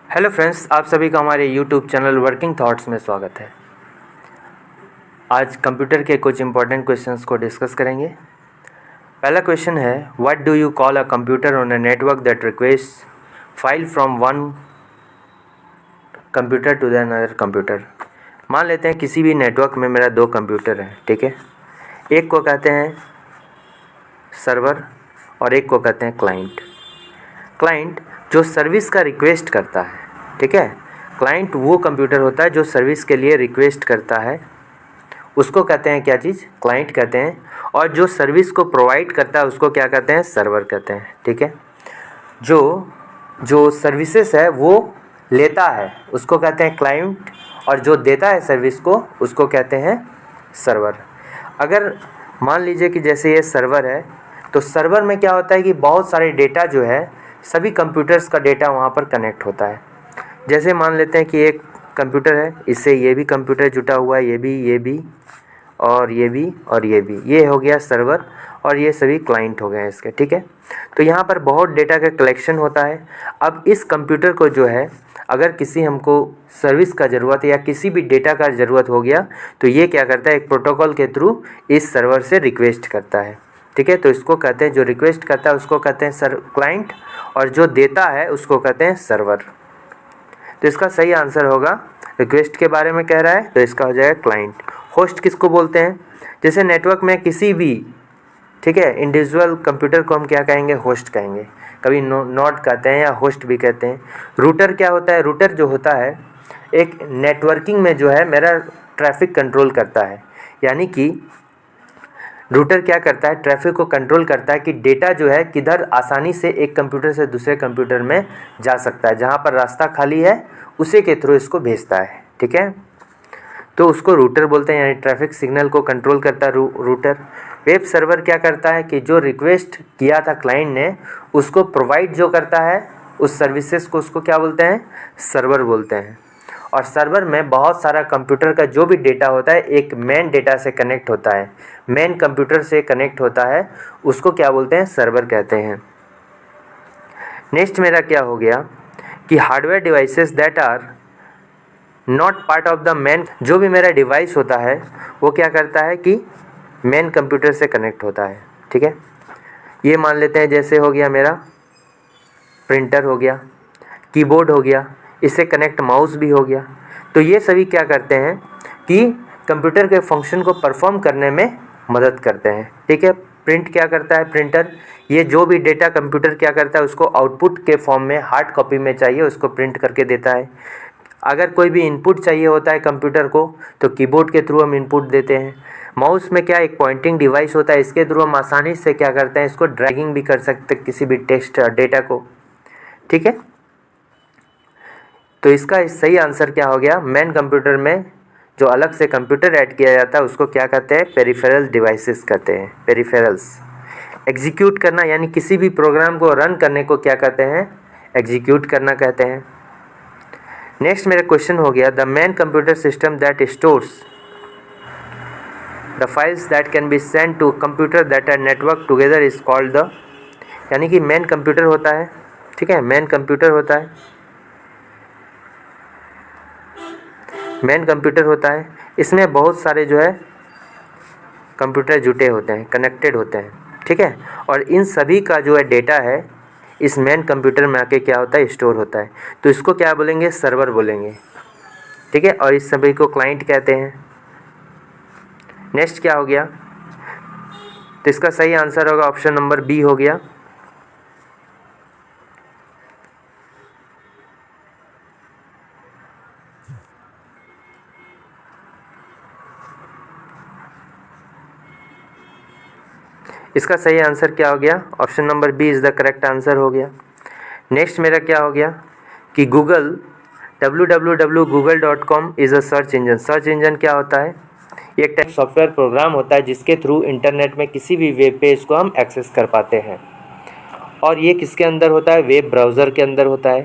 Hello friends, आप सभी का हमारे यूट्यूब चैनल वर्किंग थॉट्स में स्वागत है। आज कंप्यूटर के कुछ इंपॉर्टेंट क्वेश्चंस को डिस्कस करेंगे। पहला क्वेश्चन है, what do you call a computer on a network that request file from one computer to the another computer. मान लेते हैं किसी भी नेटवर्क में मेरा दो कंप्यूटर है, ठीक है। एक को कहते हैं सर्वर और एक को कहते हैं क्लाइंट। क्लाइंट जो सर्विस का रिक्वेस्ट करता है, ठीक है। क्लाइंट वो कंप्यूटर होता है जो सर्विस के लिए रिक्वेस्ट करता है, उसको कहते हैं क्या चीज़, क्लाइंट कहते हैं। और जो सर्विस को प्रोवाइड करता है उसको क्या कहते हैं, सर्वर कहते हैं, ठीक है। जो जो सर्विसेज है वो लेता है उसको कहते हैं क्लाइंट, और जो देता है सर्विस को उसको कहते हैं सर्वर। अगर मान लीजिए कि जैसे ये सर्वर है, तो सर्वर में क्या होता है कि बहुत सारे डेटा जो है, सभी कंप्यूटर्स का डेटा वहाँ पर कनेक्ट होता है। जैसे मान लेते हैं कि एक कंप्यूटर है, इससे ये भी कंप्यूटर जुटा हुआ है, ये भी और ये भी और ये हो गया सर्वर, और ये सभी क्लाइंट हो गए हैं इसके, ठीक है। तो यहाँ पर बहुत डेटा का कलेक्शन होता है। अब इस कंप्यूटर को जो है, अगर किसी हमको सर्विस का ज़रूरत है या किसी भी डेटा का ज़रूरत हो गया, तो ये क्या करता है, एक प्रोटोकॉल के थ्रू इस सर्वर से रिक्वेस्ट करता है, ठीक है। तो इसको कहते हैं, जो रिक्वेस्ट करता है उसको कहते हैं क्लाइंट, और जो देता है उसको कहते हैं सर्वर। तो इसका सही आंसर होगा, रिक्वेस्ट के बारे में कह रहा है तो इसका हो जाएगा क्लाइंट। होस्ट किसको बोलते हैं, जैसे नेटवर्क में किसी भी, ठीक है, इंडिविजुअल कंप्यूटर को हम क्या कहेंगे, होस्ट कहेंगे। कभी नोड कहते हैं या होस्ट भी कहते हैं। रूटर क्या होता है, रूटर जो होता है एक नेटवर्किंग में जो है मेरा ट्रैफिक कंट्रोल करता है। यानी कि रूटर क्या करता है, ट्रैफिक को कंट्रोल करता है कि डेटा जो है किधर आसानी से एक कंप्यूटर से दूसरे कंप्यूटर में जा सकता है, जहाँ पर रास्ता खाली है उसी के थ्रू इसको भेजता है, ठीक है। तो उसको रूटर बोलते हैं, यानी ट्रैफिक सिग्नल को कंट्रोल करता है रूटर। वेब सर्वर क्या करता है कि जो रिक्वेस्ट किया था क्लाइंट ने उसको प्रोवाइड जो करता है उस सर्विसेज को, उसको क्या बोलते हैं, सर्वर बोलते हैं। और सर्वर में बहुत सारा कंप्यूटर का जो भी डेटा होता है एक मेन डेटा से कनेक्ट होता है, मेन कंप्यूटर से कनेक्ट होता है, उसको क्या बोलते हैं, सर्वर कहते हैं। नेक्स्ट मेरा क्या हो गया कि hardware devices that are not part of the main, जो भी मेरा डिवाइस होता है वो क्या करता है कि मेन कंप्यूटर से कनेक्ट होता है, ठीक है। ये मान लेते हैं जैसे हो गया मेरा प्रिंटर हो गया, कीबोर्ड हो गया, इससे कनेक्ट माउस भी हो गया। तो ये सभी क्या करते हैं कि कंप्यूटर के फंक्शन को परफॉर्म करने में मदद करते हैं, ठीक है। प्रिंट क्या करता है, प्रिंटर ये जो भी डेटा कंप्यूटर क्या करता है उसको आउटपुट के फॉर्म में हार्ड कॉपी में चाहिए उसको प्रिंट करके देता है। अगर कोई भी इनपुट चाहिए होता है कंप्यूटर को तो कीबोर्ड के थ्रू हम इनपुट देते हैं। माउस में क्या एक पॉइंटिंग डिवाइस होता है, इसके थ्रू हम आसानी से क्या करते हैं, इसको ड्रैगिंग भी कर सकते हैं किसी भी टेक्स्ट डेटा को, ठीक है। तो इसका सही आंसर क्या हो गया, मेन कंप्यूटर में जो अलग से कंप्यूटर ऐड किया जाता है उसको क्या कहते हैं, पेरिफेरल डिवाइसेस कहते हैं, पेरिफेरल्स। एग्जीक्यूट करना यानी किसी भी प्रोग्राम को रन करने को क्या कहते हैं, एग्जीक्यूट करना कहते हैं। नेक्स्ट मेरा क्वेश्चन हो गया, the main computer system that stores the files that can be send to computer that are network together is called the, यानी कि मेन कंप्यूटर होता है, ठीक है, मेन कंप्यूटर होता है, मेन कंप्यूटर होता है। इसमें बहुत सारे जो है कंप्यूटर जुटे होते हैं, कनेक्टेड होते हैं, ठीक है। और इन सभी का जो है डेटा है इस मेन कंप्यूटर में आके क्या होता है, स्टोर होता है। तो इसको क्या बोलेंगे, सर्वर बोलेंगे, ठीक है। और इस सभी को क्लाइंट कहते हैं। नेक्स्ट क्या हो गया, तो इसका सही आंसर होगा ऑप्शन नंबर बी हो गया। इसका सही आंसर क्या हो गया, option number B is the correct answer हो गया। नेक्स्ट मेरा क्या हो गया कि Google www.google.com is a search engine. Search engine क्या होता है, ये एक टाइप सॉफ्टवेयर प्रोग्राम होता है जिसके थ्रू इंटरनेट में किसी भी वेब पेज को हम एक्सेस कर पाते हैं। और ये किसके अंदर होता है, वेब ब्राउज़र के अंदर होता है,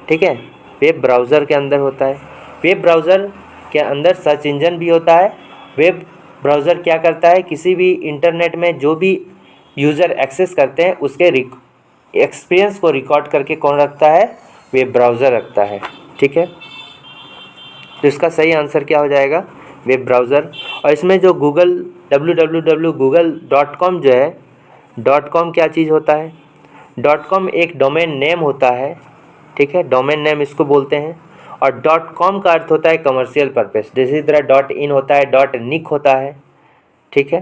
ठीक है, वेब ब्राउज़र के अंदर होता है। वेब ब्राउज़र के अंदर सर्च इंजन भी होता है। वेब ब्राउज़र क्या करता है, किसी भी इंटरनेट में जो भी यूज़र एक्सेस करते हैं उसके एक्सपीरियंस को रिकॉर्ड करके कौन रखता है, वेब ब्राउज़र रखता है, ठीक है। तो इसका सही आंसर क्या हो जाएगा, वेब ब्राउज़र। और इसमें जो गूगल www.google.com जो है, .com क्या चीज़ होता है, .com एक डोमेन नेम होता है, ठीक है, डोमेन नेम इसको बोलते हैं। और .com का अर्थ होता है कमर्शियल पर्पस, इसी तरह .in होता है, .nic होता है, ठीक है।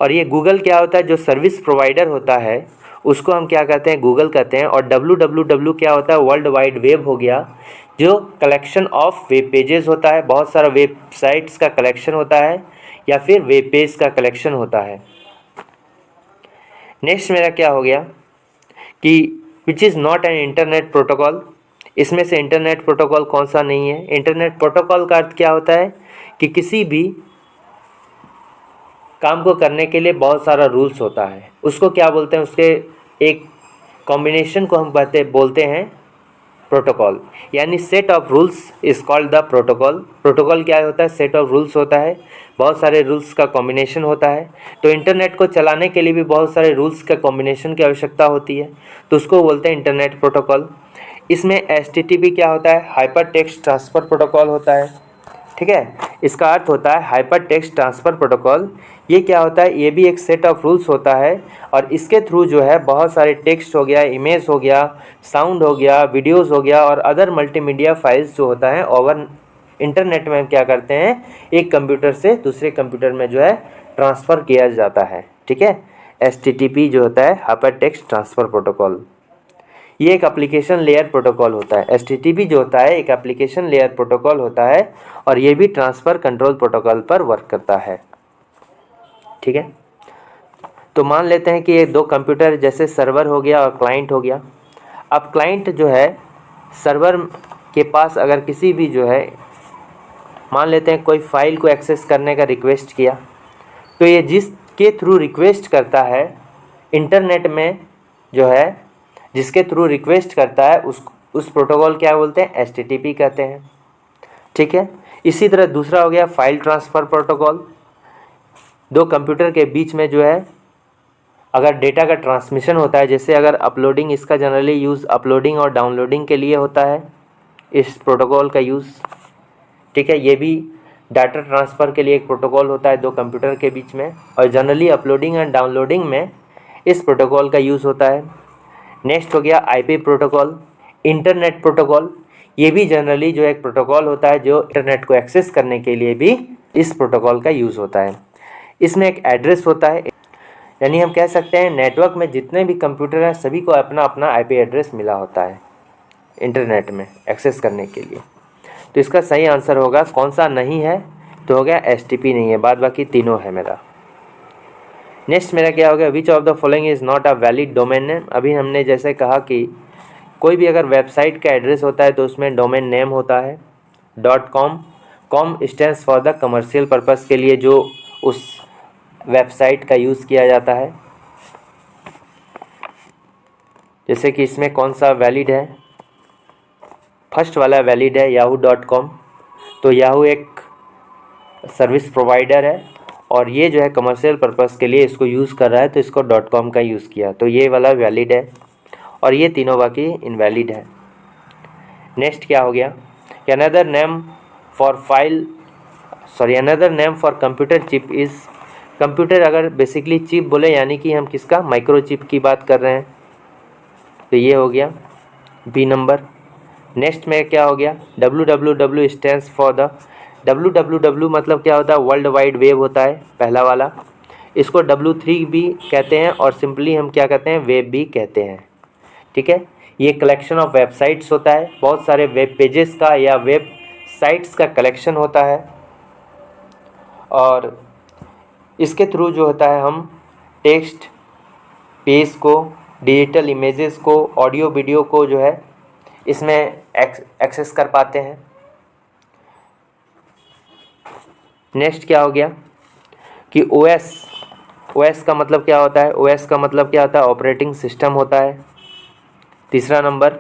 और ये गूगल क्या होता है, जो सर्विस प्रोवाइडर होता है उसको हम क्या कहते हैं, गूगल कहते हैं। और www क्या होता है, वर्ल्ड वाइड वेब हो गया, जो कलेक्शन ऑफ वेब पेजेस होता है, बहुत सारा वेबसाइट्स का कलेक्शन होता है या फिर वेब पेज का कलेक्शन होता है। नेक्स्ट मेरा क्या हो गया कि which is not an internet protocol. इसमें से इंटरनेट प्रोटोकॉल कौन सा नहीं है। इंटरनेट प्रोटोकॉल का अर्थ क्या होता है कि किसी भी काम को करने के लिए बहुत सारा रूल्स होता है, उसको क्या बोलते हैं, उसके एक कॉम्बिनेशन को हम बोलते हैं प्रोटोकॉल, यानी set of rules is called the protocol. Protocol क्या होता है, सेट ऑफ रूल्स होता है, बहुत सारे रूल्स का कॉम्बिनेशन होता है। तो इंटरनेट को चलाने के लिए भी बहुत सारे रूल्स का कॉम्बिनेशन की आवश्यकता होती है, तो उसको बोलते हैं इंटरनेट प्रोटोकॉल। इसमें HTTP क्या होता है, हाइपर टेक्स्ट ट्रांसफ़र प्रोटोकॉल होता है, ठीक है। इसका अर्थ होता है हाइपर टेक्स्ट ट्रांसफ़र प्रोटोकॉल। ये क्या होता है, ये भी एक सेट ऑफ रूल्स होता है और इसके थ्रू जो है बहुत सारे टेक्स्ट हो गया, इमेज हो गया, साउंड हो गया, वीडियोस हो गया और अदर मल्टीमीडिया फाइल्स जो होता है ओवर इंटरनेट में हम क्या करते हैं, एक कंप्यूटर से दूसरे कंप्यूटर में जो है ट्रांसफ़र किया जाता है, ठीक है। HTTP जो होता है हाइपर टेक्स्ट ट्रांसफ़र प्रोटोकॉल, ये एक एप्लीकेशन लेयर प्रोटोकॉल होता है। HTTP जो होता है एक एप्लीकेशन लेयर प्रोटोकॉल होता है और ये भी ट्रांसफ़र कंट्रोल प्रोटोकॉल पर वर्क करता है, ठीक है। तो मान लेते हैं कि ये दो कंप्यूटर जैसे सर्वर हो गया और क्लाइंट हो गया। अब क्लाइंट जो है सर्वर के पास अगर किसी भी जो है, मान लेते हैं कोई फाइल को एक्सेस करने का रिक्वेस्ट किया, तो ये जिसके थ्रू रिक्वेस्ट करता है इंटरनेट में जो है, जिसके थ्रू रिक्वेस्ट करता है उस प्रोटोकॉल क्या बोलते हैं, HTTP कहते हैं, ठीक है। इसी तरह दूसरा हो गया फाइल ट्रांसफ़र प्रोटोकॉल। दो कंप्यूटर के बीच में जो है अगर डेटा का ट्रांसमिशन होता है, जैसे अगर अपलोडिंग, इसका जनरली यूज़ अपलोडिंग और डाउनलोडिंग के लिए होता है इस प्रोटोकॉल का यूज़, ठीक है। ये भी डाटा ट्रांसफ़र के लिए एक प्रोटोकॉल होता है दो कंप्यूटर के बीच में, और जनरली अपलोडिंग एंड डाउनलोडिंग में इस प्रोटोकॉल का यूज़ होता है। नेक्स्ट हो गया IP प्रोटोकॉल, इंटरनेट प्रोटोकॉल। ये भी जनरली जो एक प्रोटोकॉल होता है जो इंटरनेट को एक्सेस करने के लिए भी इस प्रोटोकॉल का यूज़ होता है। इसमें एक एड्रेस होता है, यानी हम कह सकते हैं नेटवर्क में जितने भी कंप्यूटर हैं सभी को अपना अपना IP एड्रेस मिला होता है इंटरनेट में एक्सेस करने के लिए। तो इसका सही आंसर होगा, कौन सा नहीं है, तो हो गया HTTP नहीं है, बाद बाकी तीनों है मेरा। नेक्स्ट मेरा क्या हो गया, which of the following is not a valid domain name. अभी हमने जैसे कहा कि कोई भी अगर वेबसाइट का एड्रेस होता है तो उसमें डोमेन नेम होता है .com stands for the commercial purpose के लिए जो उस वेबसाइट का यूज़ किया जाता है। जैसे कि इसमें कौन सा वैलिड है, फर्स्ट वाला वैलिड है yahoo.com। तो याहू एक सर्विस प्रोवाइडर है और ये जो है कमर्शियल पर्पस के लिए इसको यूज़ कर रहा है, तो इसको .com का यूज़ किया, तो ये वाला वैलिड है और ये तीनों बाकी इनवैलिड है। नेक्स्ट क्या हो गया, another name for computer chip is, computer अगर बेसिकली चिप बोले यानी कि हम किसका, माइक्रो चिप की बात कर रहे हैं, तो ये हो गया B नंबर। नेक्स्ट में क्या हो गया, www stands for the, www मतलब क्या होता है, वर्ल्ड वाइड वेब होता है पहला वाला, इसको W3 भी कहते हैं और सिंपली हम क्या कहते हैं, वेब भी कहते हैं, ठीक है। ये कलेक्शन ऑफ वेबसाइट्स होता है, बहुत सारे वेब पेजेस का या वेब साइट्स का कलेक्शन होता है और इसके थ्रू जो होता है हम टेक्स्ट, पेज को, डिजिटल इमेजेस को, ऑडियो वीडियो को जो है इसमें एक्सेस कर पाते हैं। नेक्स्ट क्या हो गया कि OS का मतलब क्या होता है, OS का मतलब क्या होता है, ऑपरेटिंग सिस्टम होता है तीसरा नंबर।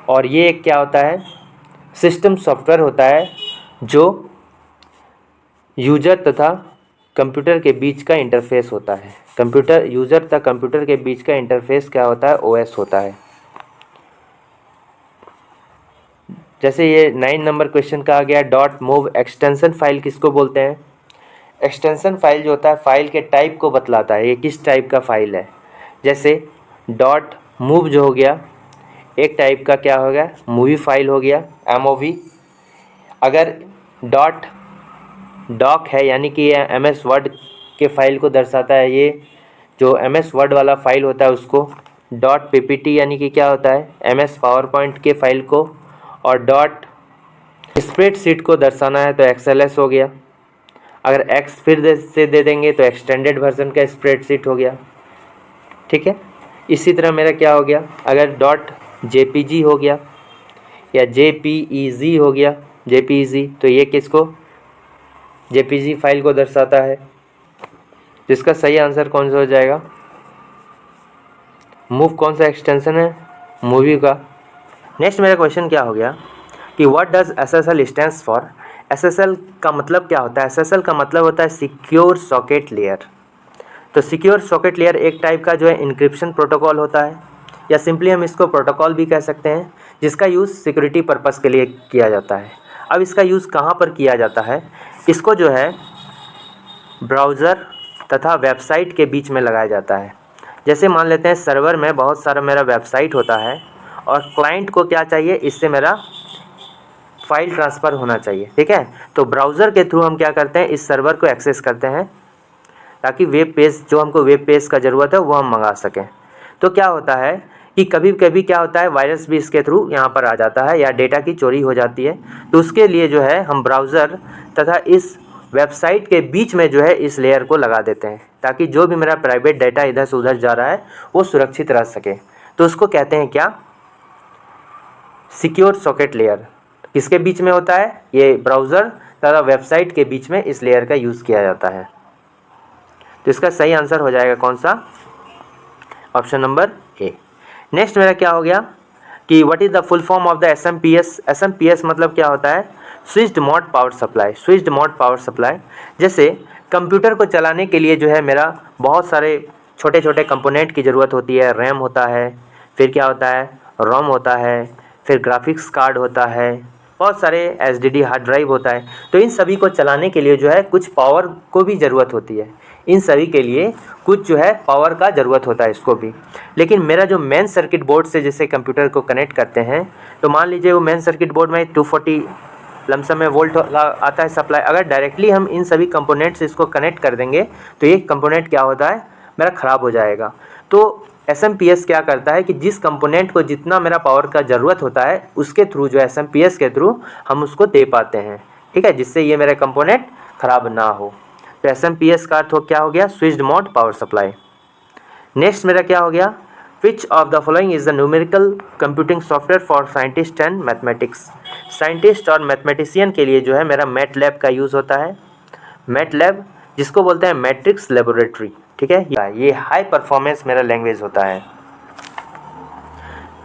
और ये क्या होता है, सिस्टम सॉफ्टवेयर होता है जो यूजर तथा कंप्यूटर के बीच का इंटरफेस होता है। कंप्यूटर यूज़र तथा कंप्यूटर के बीच का इंटरफेस क्या होता है, OS होता है। जैसे ये 9 नंबर क्वेश्चन का आ गया डॉट मूव एक्सटेंशन फाइल किसको बोलते हैं? एक्सटेंशन फाइल जो होता है फाइल के टाइप को बतलाता है, ये किस टाइप का फाइल है। जैसे डॉट मूव जो हो गया एक टाइप का क्या हो गया, मूवी फाइल हो गया, MOV। अगर डॉट डॉक है यानी कि ये MS वर्ड के फाइल को दर्शाता है, ये जो MS वर्ड वाला फाइल होता है उसको। डॉट PPT यानी कि क्या होता है, MS पावर पॉइंट के फाइल को। और डॉट स्प्रेडशीट को दर्शाना है तो XLS हो गया। अगर X फिर से दे देंगे तो एक्सटेंडेड वर्जन का स्प्रेडशीट हो गया, ठीक है। इसी तरह मेरा क्या हो गया, अगर डॉट JPG हो गया या JPEG हो गया, JPEG तो ये किसको, JPG फाइल को दर्शाता है। जिसका सही आंसर कौन सा हो जाएगा, मूव कौन सा एक्सटेंशन है, मूवी का। नेक्स्ट मेरा क्वेश्चन क्या हो गया कि what does SSL stands for. SSL का मतलब क्या होता है? SSL का मतलब होता है सिक्योर सॉकेट लेयर। तो सिक्योर सॉकेट लेयर एक टाइप का जो है इंक्रिप्शन प्रोटोकॉल होता है, या सिंपली हम इसको प्रोटोकॉल भी कह सकते हैं, जिसका यूज़ सिक्योरिटी पर्पस के लिए किया जाता है। अब इसका यूज़ कहाँ पर किया जाता है, इसको जो है ब्राउज़र तथा वेबसाइट के बीच में लगाया जाता है। जैसे मान लेते हैं सर्वर में बहुत सारा मेरा वेबसाइट होता है और क्लाइंट को क्या चाहिए, इससे मेरा फाइल ट्रांसफ़र होना चाहिए, ठीक है। तो ब्राउज़र के थ्रू हम क्या करते हैं, इस सर्वर को एक्सेस करते हैं ताकि वेब पेज, जो हमको वेब पेज का ज़रूरत है वो हम मंगा सकें। तो क्या होता है कि कभी कभी क्या होता है, वायरस भी इसके थ्रू यहाँ पर आ जाता है या डेटा की चोरी हो जाती है। तो उसके लिए जो है हम ब्राउज़र तथा इस वेबसाइट के बीच में जो है इस लेयर को लगा देते हैं, ताकि जो भी मेरा प्राइवेट डाटा इधर से उधर जा रहा है वो सुरक्षित रह सके। तो उसको कहते हैं क्या, सिक्योर सॉकेट लेयर। किसके बीच में होता है, ये ब्राउज़र तथा वेबसाइट के बीच में इस लेयर का यूज़ किया जाता है। तो इसका सही आंसर हो जाएगा कौन सा, ऑप्शन नंबर ए। नेक्स्ट मेरा क्या हो गया कि what is the full form of the SMPS। SMPS मतलब क्या होता है, switched mode power supply. Switched mode power supply, जैसे कंप्यूटर को चलाने के लिए जो है मेरा बहुत सारे छोटे छोटे कंपोनेंट की ज़रूरत होती है। रैम होता है, फिर क्या होता है, रोम होता है, फिर ग्राफिक्स कार्ड होता है, बहुत सारे SSD हार्ड ड्राइव होता है। तो इन सभी को चलाने के लिए जो है कुछ पावर को भी ज़रूरत होती है। इन सभी के लिए कुछ जो है पावर का ज़रूरत होता है इसको भी। लेकिन मेरा जो मेन सर्किट बोर्ड से जैसे कंप्यूटर को कनेक्ट करते हैं, तो मान लीजिए वो मेन सर्किट बोर्ड में 240 लमसम में वोल्ट आता है सप्लाई। अगर डायरेक्टली हम इन सभी कंपोनेंट्स से इसको कनेक्ट कर देंगे तो ये कंपोनेंट क्या होता है, मेरा ख़राब हो जाएगा। तो SMPS क्या करता है कि जिस कंपोनेंट को जितना मेरा पावर का ज़रूरत होता है उसके थ्रू जो SMPS के थ्रू हम उसको दे पाते हैं, ठीक है, जिससे ये मेरा कंपोनेंट ख़राब ना हो। तो SMPS का अर्थ क्या हो गया, switched mode power supply. Next मेरा क्या हो गया, which of the following is the numerical computing software for scientist and mathematics. Scientist और मैथमेटिशियन के लिए जो है मेरा मैटलैब का यूज़ होता है। मैटलैब जिसको बोलते हैं मैट्रिक्स लेबोरेटरी, ठीक है, ये हाई परफॉर्मेंस मेरा लैंग्वेज होता है।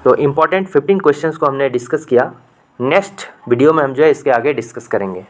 तो इम्पॉर्टेंट 15 क्वेश्चंस को हमने डिस्कस किया। नेक्स्ट वीडियो में हम जो है इसके आगे डिस्कस करेंगे।